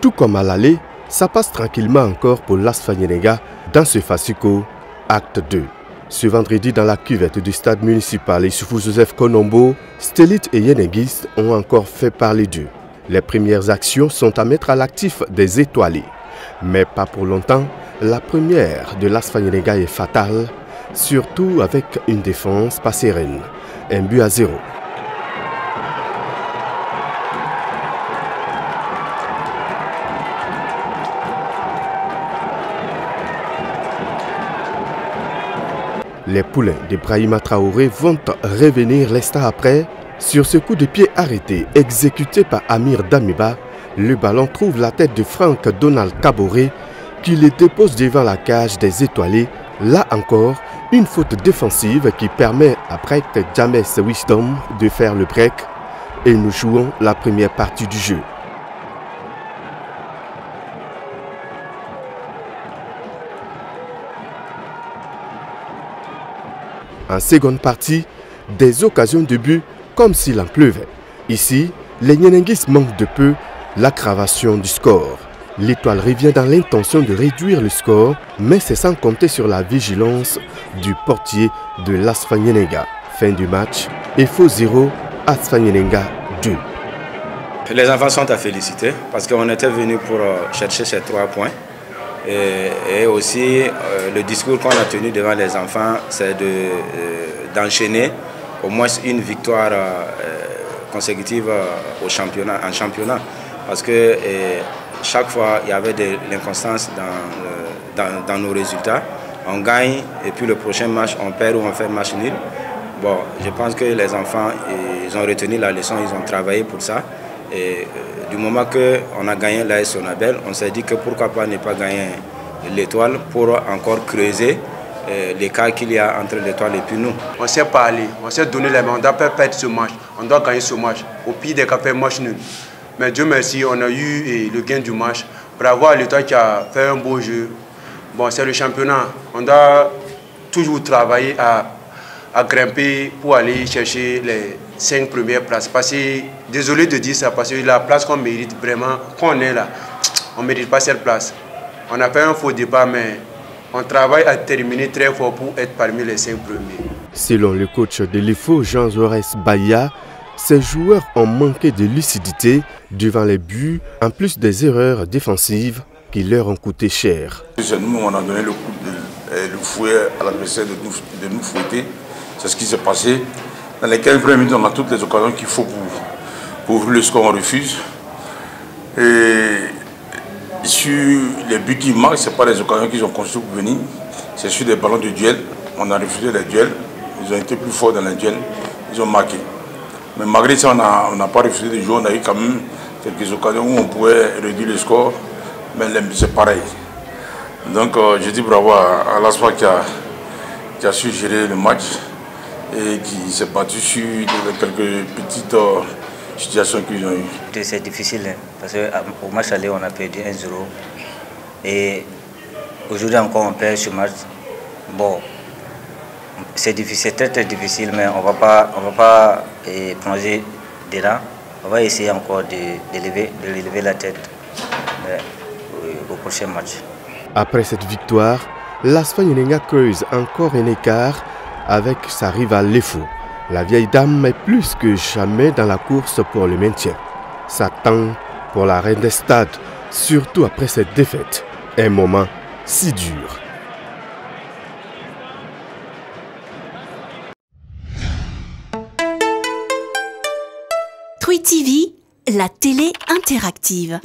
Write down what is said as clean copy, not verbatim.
Tout comme à l'aller, ça passe tranquillement encore pour l'AS Fagnénéga dans ce Fasiko, acte 2. Ce vendredi, dans la cuvette du stade municipal Issoufou Joseph Konombo, Stellit et Yenegis ont encore fait parler d'eux. Les premières actions sont à mettre à l'actif des étoilés. Mais pas pour longtemps, la première de l'AS Fagnénéga est fatale, surtout avec une défense pas sereine. 1-0. Les poulains de Brahima Traoré vont revenir l'instant après. Sur ce coup de pied arrêté, exécuté par Amir Damiba, le ballon trouve la tête de Franck Donald Caboré qui le dépose devant la cage des étoilés. Là encore, une faute défensive qui permet après James Wisdom de faire le break et nous jouons la première partie du jeu. En seconde partie, des occasions de but comme s'il en pleuvait. Ici, les Yenegis manquent de peu l'aggravation du score. L'étoile revient dans l'intention de réduire le score, mais c'est sans compter sur la vigilance du portier de l'AS Fagnénéga. Fin du match, EFO 0, AS Fagnénéga 2. Les enfants sont à féliciter parce qu'on était venus pour chercher ces 3 points. Et aussi, le discours qu'on a tenu devant les enfants, c'est d'enchaîner au moins une victoire consécutive en championnat. Parce que chaque fois, il y avait de l'inconstance dans nos résultats. On gagne et puis le prochain match, on perd ou on fait match nul. Bon, je pense que les enfants, ils ont retenu la leçon, ils ont travaillé pour ça. Et du moment qu'on a gagné l'AS Sonabel, on s'est dit que pourquoi pas ne pas gagner l'étoile pour encore creuser l'écart qu'il y a entre l'étoile et puis nous. On s'est parlé, on s'est donné les mains, on ne doit pas perdre ce match, on doit gagner ce match. Au pire des cas, faire match nul. Mais Dieu merci, on a eu le gain du match. Bravo à l'étoile qui a fait un beau jeu. Bon, c'est le championnat, on doit toujours travailler à grimper pour aller chercher les 5 premières places. Parce que, désolé de dire ça, parce que la place qu'on mérite vraiment, quand on est là, on ne mérite pas cette place. On a fait un faux départ, mais on travaille à terminer très fort pour être parmi les 5 premiers. Selon le coach de l'EFO, Jean-Jaurès Bahia, ces joueurs ont manqué de lucidité devant les buts, en plus des erreurs défensives qui leur ont coûté cher. Nous, on a donné le coup de fouet à l'adversaire de nous fouetter. C'est ce qui s'est passé. Dans les 15 premières minutes, on a toutes les occasions qu'il faut pour ouvrir le score, on refuse. Et sur les buts qui marquent, ce n'est pas les occasions qu'ils ont construites pour venir. C'est sur des ballons de duel. On a refusé les duels. Ils ont été plus forts dans les duels. Ils ont marqué. Mais malgré ça, on n'a pas refusé de jouer. On a eu quand même quelques occasions où on pouvait réduire le score. Mais c'est pareil. Donc je dis bravo à l'ASFA qui a su gérer le match et qui s'est battu sur quelques petites situations qu'ils ont eues. C'est difficile parce qu'au match aller, on a perdu 1-0. Et aujourd'hui encore, on perd ce match. Bon, c'est difficile, très difficile, mais on ne va pas plonger dedans. On va essayer encore de lever la tête au prochain match. Après cette victoire, l'AS Fagnénéga creuse encore un écart avec sa rivale l'EFO. La vieille dame est plus que jamais dans la course pour le maintien. Ça tend pour la reine des stades, surtout après cette défaite. Un moment si dur. Twi TV, la télé interactive.